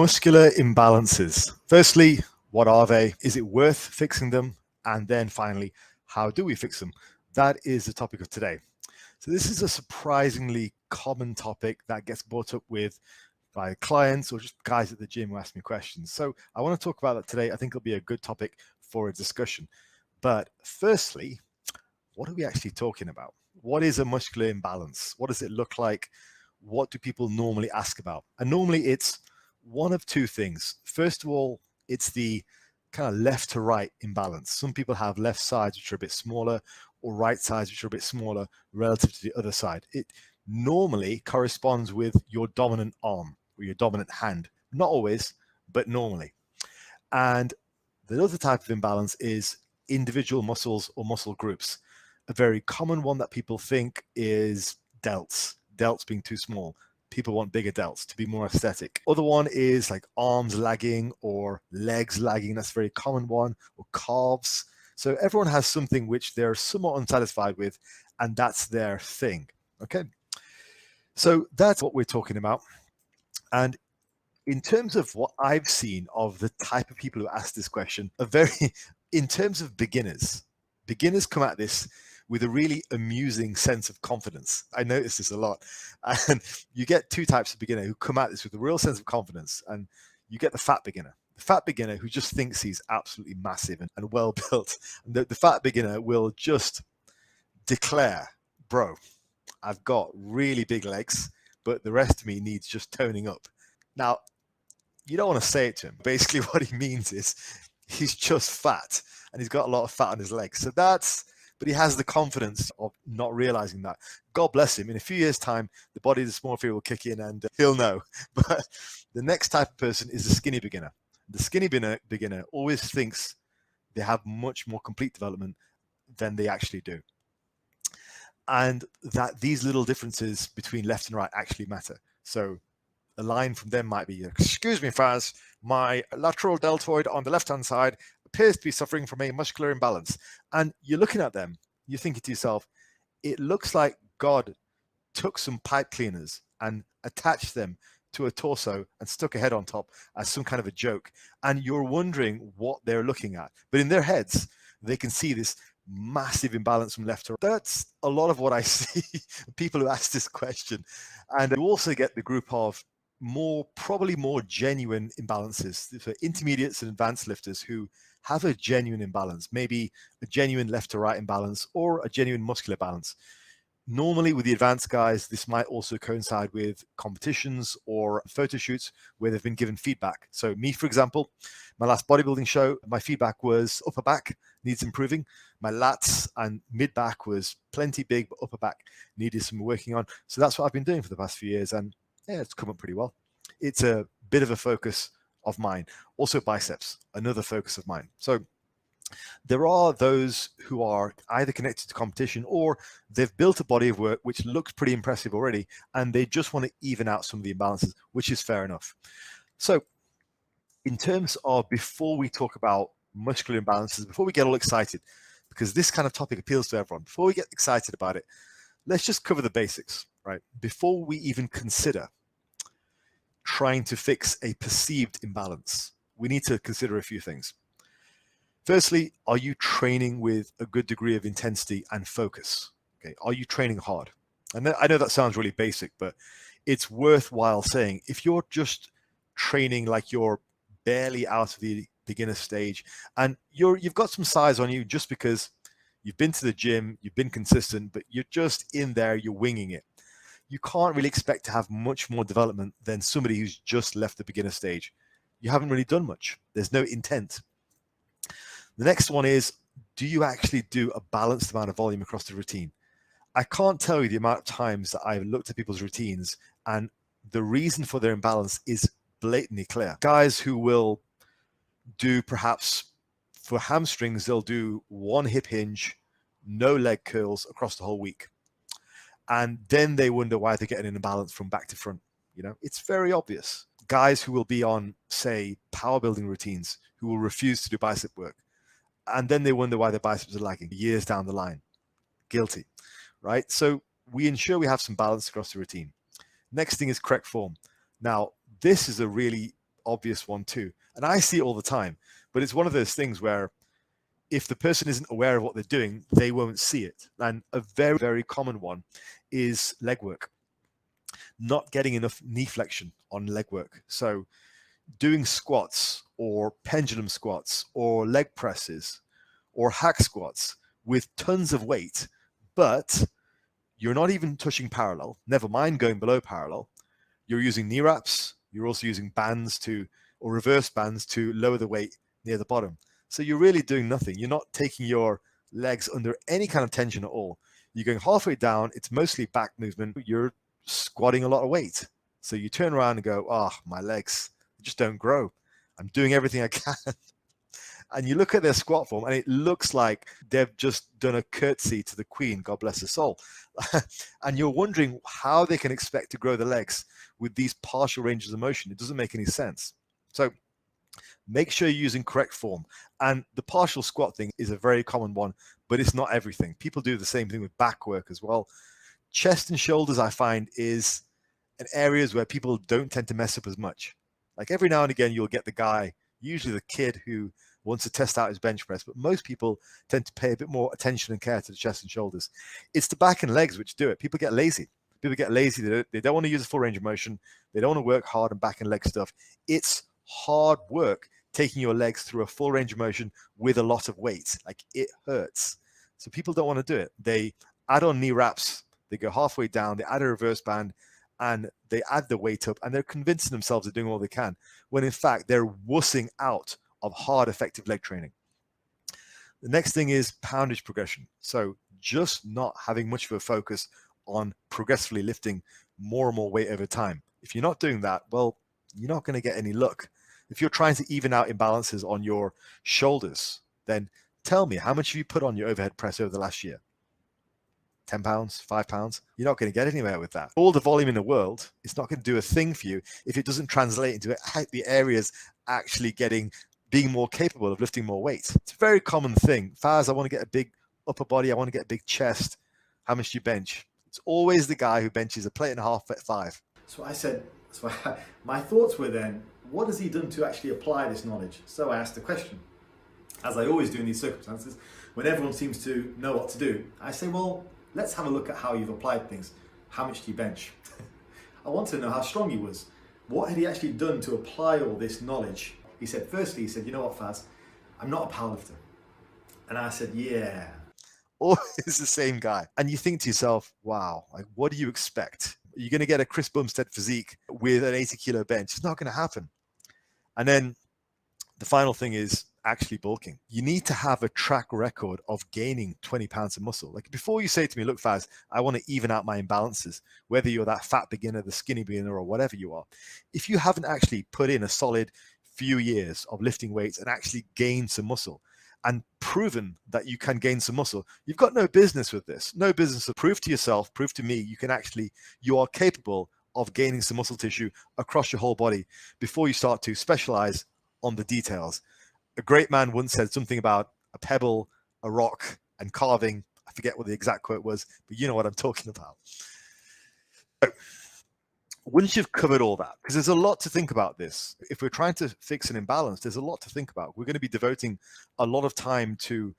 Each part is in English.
Muscular imbalances. Firstly, what are they? Is it worth fixing them? And then finally, how do we fix them? That is the topic of today. So this is a surprisingly common topic that gets brought up with by clients or just guys at the gym who ask me questions. So I want to talk about that today. I think it'll be a good topic for a discussion. But firstly, what are we actually talking about? What is a muscular imbalance? What does it look like? What do people normally ask about? And normally it's one of two things. First of all, it's the kind of left to right imbalance. Some people have left sides which are a bit smaller or right sides which are a bit smaller relative to the other side. It normally corresponds with your dominant arm or your dominant hand. Not always, but normally. And the other type of imbalance is individual muscles or muscle groups. A very common one that people think is delts being too small. People want bigger delts to be more aesthetic. Other one is like arms lagging or legs lagging. That's a very common one, or calves. So everyone has something which they're somewhat unsatisfied with, and that's their thing. Okay. So that's what we're talking about. And in terms of what I've seen of the type of people who ask this question, in terms of beginners come at this with a really amusing sense of confidence. I notice this a lot. And you get two types of beginner who come at this with a real sense of confidence. And you get the fat beginner who just thinks he's absolutely massive and well built. And the fat beginner will just declare, bro, I've got really big legs, but the rest of me needs just toning up. Now, you don't want to say it to him. Basically, what he means is he's just fat and he's got a lot of fat on his legs. But he has the confidence of not realizing that. God bless him. In a few years' time, the body of the small figure will kick in and he'll know. But the next type of person is the skinny beginner. The skinny beginner always thinks they have much more complete development than they actually do. And that these little differences between left and right actually matter. So a line from them might be, excuse me, Faz, my lateral deltoid on the left-hand side appears to be suffering from a muscular imbalance. And you're looking at them, you're thinking to yourself, it looks like God took some pipe cleaners and attached them to a torso and stuck a head on top as some kind of a joke. And you're wondering what they're looking at. But in their heads, they can see this massive imbalance from left to right. That's a lot of what I see people who ask this question. And you also get the group of probably more genuine imbalances for intermediates and advanced lifters who have a genuine imbalance, maybe a genuine left to right imbalance or a genuine muscular balance. Normally with the advanced guys, this might also coincide with competitions or photo shoots where they've been given feedback. So me, for example, my last bodybuilding show, my feedback was upper back needs improving. My lats and mid back was plenty big, but upper back needed some working on. So that's what I've been doing for the past few years. And yeah, it's come up pretty well. It's a bit of a focus of mine. Also biceps, another focus of mine. So there are those who are either connected to competition or they've built a body of work which looks pretty impressive already, and they just want to even out some of the imbalances, which is fair enough. So in terms of, before we talk about muscular imbalances, before we get all excited, because this kind of topic appeals to everyone, before we get excited about it, let's just cover the basics, right? Before we even consider trying to fix a perceived imbalance, we need to consider a few things. Firstly, are you training with a good degree of intensity and focus? Okay, are you training hard? And I know that sounds really basic, but it's worthwhile saying, if you're just training like you're barely out of the beginner stage and you've got some size on you just because you've been to the gym, you've been consistent, but you're just in there, you're winging it, you can't really expect to have much more development than somebody who's just left the beginner stage. You haven't really done much. There's no intent. The next one is, do you actually do a balanced amount of volume across the routine? I can't tell you the amount of times that I've looked at people's routines and the reason for their imbalance is blatantly clear. Guys who will do, perhaps for hamstrings, they'll do one hip hinge, no leg curls across the whole week. And then they wonder why they're getting an imbalance from back to front. You know, it's very obvious. Guys who will be on, say, power building routines, who will refuse to do bicep work. And then they wonder why their biceps are lagging years down the line. Guilty, right? So we ensure we have some balance across the routine. Next thing is correct form. Now, this is a really obvious one too. And I see it all the time, but it's one of those things where if the person isn't aware of what they're doing, they won't see it. And a very, very common one is leg work. Not getting enough knee flexion on leg work. So doing squats or pendulum squats or leg presses or hack squats with tons of weight, but you're not even touching parallel, never mind going below parallel. You're using knee wraps. You're also using bands or reverse bands to lower the weight near the bottom. So you're really doing nothing. You're not taking your legs under any kind of tension at all. You're going halfway down. It's mostly back movement. You're squatting a lot of weight. So you turn around and go, oh, my legs just don't grow. I'm doing everything I can. And you look at their squat form and it looks like they've just done a curtsy to the queen, God bless her soul. And you're wondering how they can expect to grow the legs with these partial ranges of motion. It doesn't make any sense. So make sure you're using correct form. And the partial squat thing is a very common one, but it's not everything. People do the same thing with back work as well. Chest and shoulders, I find, is an areas where people don't tend to mess up as much. Like every now and again, you'll get the guy, usually the kid, who wants to test out his bench press, but most people tend to pay a bit more attention and care to the chest and shoulders. It's the back and legs which do it. People get lazy. They don't want to use a full range of motion. They don't want to work hard on back and leg stuff. It's hard work taking your legs through a full range of motion with a lot of weight. Like, it hurts. So people don't want to do it. They add on knee wraps. They go halfway down. They add a reverse band and they add the weight up, and they're convincing themselves they're doing all they can, when in fact they're wussing out of hard, effective leg training. The next thing is poundage progression. So just not having much of a focus on progressively lifting more and more weight over time. If you're not doing that, well, you're not going to get any luck. If you're trying to even out imbalances on your shoulders, then tell me, how much have you put on your overhead press over the last year? 10 pounds, 5 pounds? You're not going to get anywhere with that. All the volume in the world, it's not going to do a thing for you if it doesn't translate into the areas actually being more capable of lifting more weight. It's a very common thing. Faz, I want to get a big upper body. I want to get a big chest. How much do you bench? It's always the guy who benches a plate and a half at 5. So I said, my thoughts were then, what has he done to actually apply this knowledge? So I asked the question, as I always do in these circumstances, when everyone seems to know what to do, I say, well, let's have a look at how you've applied things. How much do you bench? I wanted to know how strong he was. What had he actually done to apply all this knowledge? He said, firstly, you know what, Faz, I'm not a powerlifter. And I said, yeah. Always the same guy. And you think to yourself, wow, like, what do you expect? Are you going to get a Chris Bumstead physique with an 80 kilo bench? It's not going to happen. And then the final thing is actually bulking. You need to have a track record of gaining 20 pounds of muscle. Like, before you say to me, look, Faz, I want to even out my imbalances, whether you're that fat beginner, the skinny beginner, or whatever you are. If you haven't actually put in a solid few years of lifting weights and actually gained some muscle and proven that you can gain some muscle, you've got no business with this. No business to prove to yourself, prove to me, you are capable of gaining some muscle tissue across your whole body before you start to specialize on the details. A great man once said something about a pebble, a rock, and carving. I forget what the exact quote was, but you know what I'm talking about. So, once you've covered all that, because there's a lot to think about this. If we're trying to fix an imbalance, there's a lot to think about. We're going to be devoting a lot of time to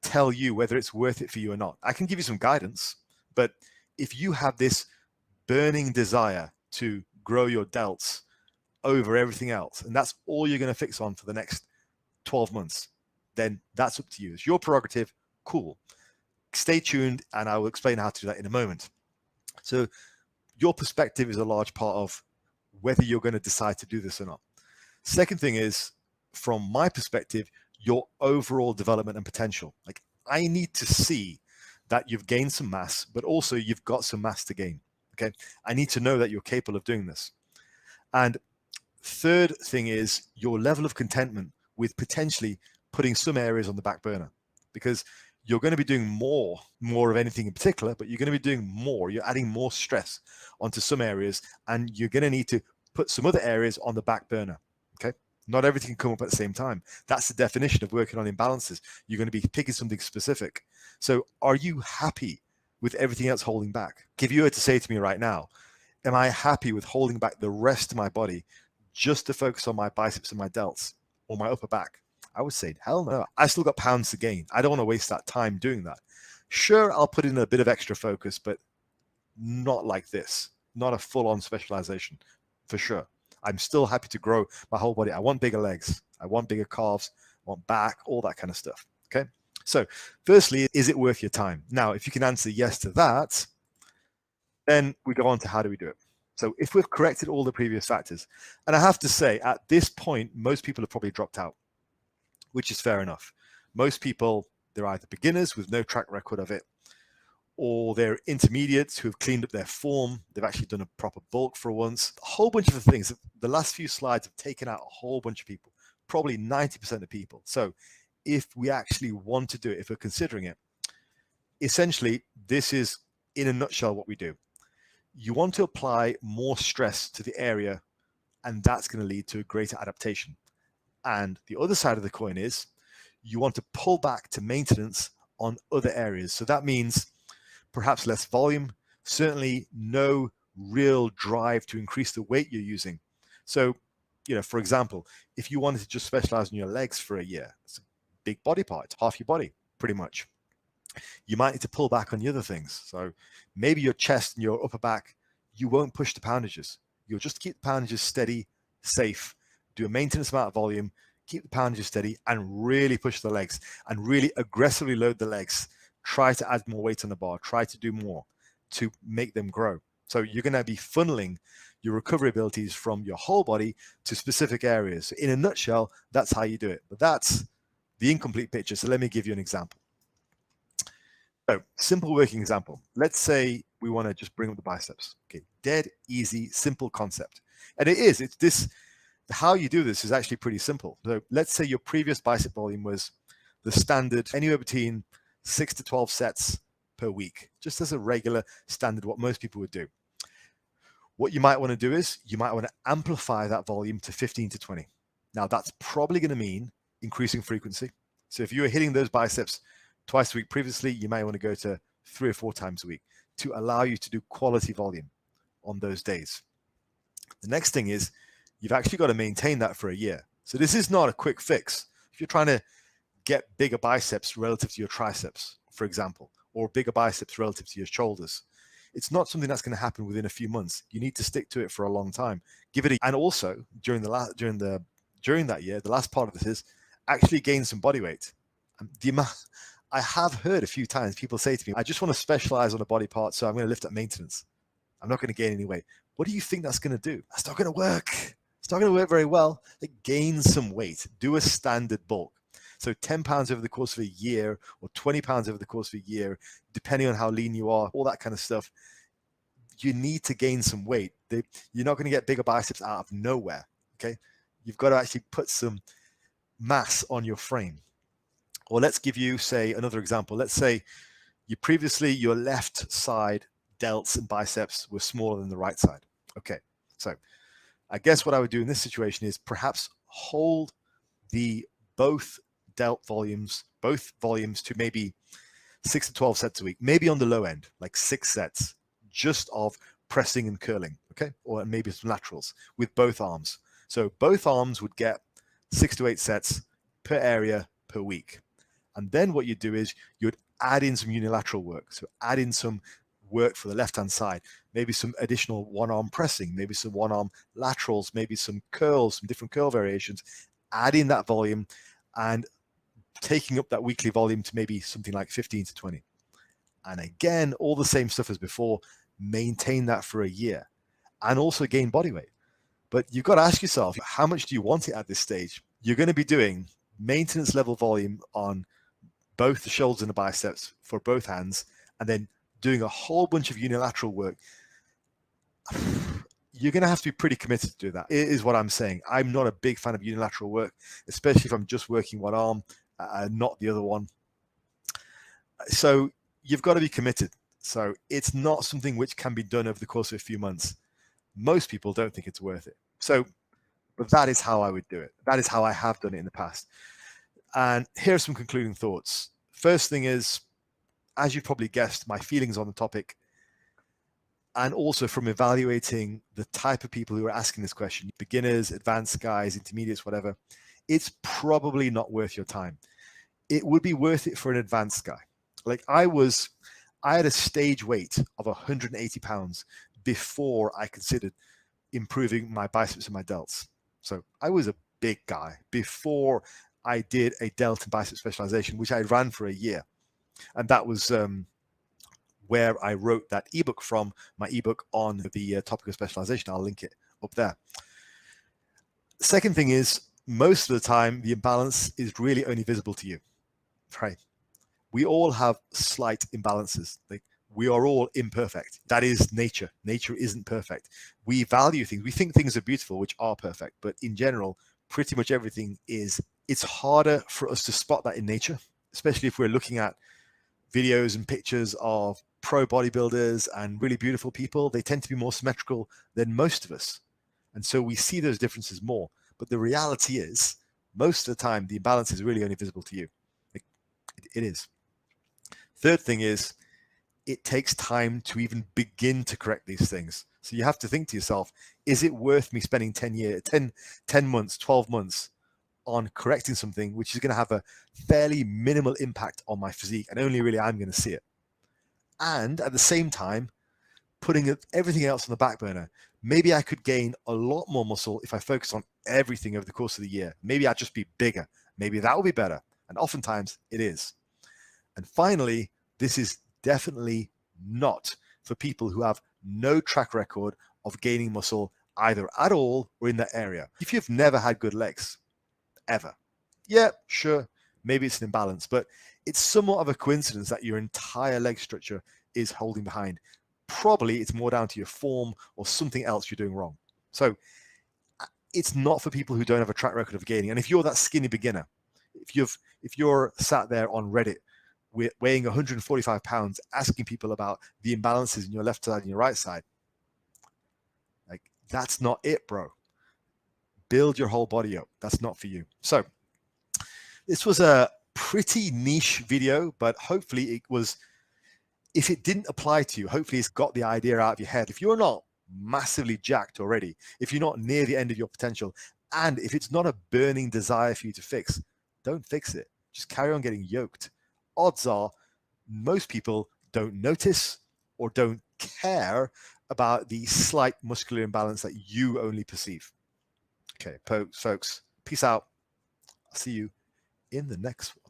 tell you whether it's worth it for you or not. I can give you some guidance, but if you have this burning desire to grow your delts over everything else, and that's all you're going to fix on for the next 12 months, then that's up to you. It's your prerogative. Cool. Stay tuned, and I will explain how to do that in a moment. So your perspective is a large part of whether you're going to decide to do this or not. Second thing is, from my perspective, your overall development and potential. Like, I need to see that you've gained some mass, but also you've got some mass to gain. Okay. I need to know that you're capable of doing this. And third thing is your level of contentment with potentially putting some areas on the back burner, because you're going to be doing more of anything in particular, but you're going to be doing more. You're adding more stress onto some areas, and you're going to need to put some other areas on the back burner. Okay. Not everything can come up at the same time. That's the definition of working on imbalances. You're going to be picking something specific. So are you happy with everything else holding back? If you were to say to me right now, am I happy with holding back the rest of my body just to focus on my biceps and my delts or my upper back? I would say, hell no. I still got pounds to gain. I don't want to waste that time doing that. Sure, I'll put in a bit of extra focus, but not like this. Not a full-on specialization, for sure. I'm still happy to grow my whole body. I want bigger legs. I want bigger calves. I want back, all that kind of stuff. Okay. So firstly, is it worth your time? Now, if you can answer yes to that, then we go on to how do we do it? So if we've corrected all the previous factors, and I have to say, at this point, most people have probably dropped out, which is fair enough. Most people, they're either beginners with no track record of it, or they're intermediates who have cleaned up their form. They've actually done a proper bulk for once. A whole bunch of things. The last few slides have taken out a whole bunch of people, probably 90% of people. So if we actually want to do it, if we're considering it, essentially, this is in a nutshell what we do. You want to apply more stress to the area, and that's going to lead to a greater adaptation. And the other side of the coin is you want to pull back to maintenance on other areas. So that means perhaps less volume, certainly no real drive to increase the weight you're using. So, for example, if you wanted to just specialize in your legs for a year, it's a big body part, it's half your body, pretty much. You might need to pull back on the other things. So maybe your chest and your upper back, you won't push the poundages. You'll just keep the poundages steady, safe, do a maintenance amount of volume, keep the poundages steady, and really push the legs and really aggressively load the legs. Try to add more weight on the bar, try to do more to make them grow. So you're going to be funneling your recovery abilities from your whole body to specific areas. In a nutshell, that's how you do it. But that's the incomplete picture. So let me give you an example. So simple working example. Let's say we want to just bring up the biceps. Okay, dead easy, simple concept. And it's this, how you do this is actually pretty simple. So let's say your previous bicep volume was the standard, anywhere between 6 to 12 sets per week, just as a regular standard, what most people would do. What you might want to do is you might want to amplify that volume to 15 to 20. Now that's probably going to mean increasing frequency. So if you were hitting those biceps twice a week previously, you may want to go to 3 or 4 times a week to allow you to do quality volume on those days. The next thing is you've actually got to maintain that for a year. So this is not a quick fix. If you're trying to get bigger biceps relative to your triceps, for example, or bigger biceps relative to your shoulders, it's not something that's going to happen within a few months. You need to stick to it for a long time. And also during that year, the last part of this is actually gain some body weight. I have heard a few times people say to me, I just want to specialize on a body part, so I'm going to lift at maintenance. I'm not going to gain any weight. What do you think that's going to do? That's not going to work. It's not going to work very well. Gain some weight. Do a standard bulk. So 10 pounds over the course of a year or 20 pounds over the course of a year, depending on how lean you are, all that kind of stuff. You need to gain some weight. You're not going to get bigger biceps out of nowhere. Okay. You've got to actually put some mass on your frame. Or let's give you, say, another example. Let's say your left side delts and biceps were smaller than the right side. Okay. So I guess what I would do in this situation is perhaps hold both volumes to maybe 6 to 12 sets a week, maybe on the low end, like 6 sets just of pressing and curling, okay? Or maybe some laterals with both arms. So both arms would get 6 to 8 sets per area per week. And then what you'd do is you'd add in some unilateral work. So add in some work for the left-hand side, maybe some additional one-arm pressing, maybe some one-arm laterals, maybe some curls, some different curl variations, add in that volume and taking up that weekly volume to maybe something like 15 to 20. And again, all the same stuff as before, maintain that for a year and also gain body weight. But you've got to ask yourself, how much do you want it at this stage? You're going to be doing maintenance level volume on both the shoulders and the biceps for both hands, and then doing a whole bunch of unilateral work. You're going to have to be pretty committed to do that. It is what I'm saying. I'm not a big fan of unilateral work, especially if I'm just working one arm, not the other one. So you've got to be committed. So it's not something which can be done over the course of a few months. Most people don't think it's worth it. But that is how I would do it. That is how I have done it in the past. And here are some concluding thoughts. First thing is, as you've probably guessed, my feelings on the topic, and also from evaluating the type of people who are asking this question, beginners, advanced guys, intermediates, whatever, it's probably not worth your time. It would be worth it for an advanced guy. Like I had a stage weight of 180 pounds before I considered improving my biceps and my delts. So I was a big guy before I did a delt and bicep specialization, which I ran for a year. And that was where I wrote that ebook from, my ebook on the topic of specialization. I'll link it up there. Second thing is, most of the time, the imbalance is really only visible to you, right? We all have slight imbalances. Like, we are all imperfect. That is nature. Nature isn't perfect. We value things. We think things are beautiful, which are perfect. But in general, pretty much everything is. It's harder for us to spot that in nature, especially if we're looking at videos and pictures of pro bodybuilders and really beautiful people. They tend to be more symmetrical than most of us. And so we see those differences more. But the reality is, most of the time, the imbalance is really only visible to you. It is. Third thing is, it takes time to even begin to correct these things. So you have to think to yourself, is it worth me spending 10 months, 12 months on correcting something which is going to have a fairly minimal impact on my physique, and only really I'm going to see it? And at the same time, putting everything else on the back burner. Maybe I could gain a lot more muscle if I focus on everything over the course of the year. Maybe I'd just be bigger. Maybe that will be better. And oftentimes it is. And finally, this is definitely not for people who have no track record of gaining muscle either at all or in that area. If you've never had good legs, ever, yeah, sure, maybe it's an imbalance, but it's somewhat of a coincidence that your entire leg structure is holding behind. Probably it's more down to your form or something else you're doing wrong. So it's not for people who don't have a track record of gaining. And if you're that skinny beginner, if you're sat there on Reddit weighing 145 pounds, asking people about the imbalances in your left side and your right side, like, that's not it, bro. Build your whole body up. That's not for you. So this was a pretty niche video, but hopefully it was, if it didn't apply to you, hopefully it's got the idea out of your head. If you're not massively jacked already, if you're not near the end of your potential, and if it's not a burning desire for you to fix, don't fix it. Just carry on getting yoked. Odds are most people don't notice or don't care about the slight muscular imbalance that you only perceive. Okay, folks, peace out. I'll see you in the next one.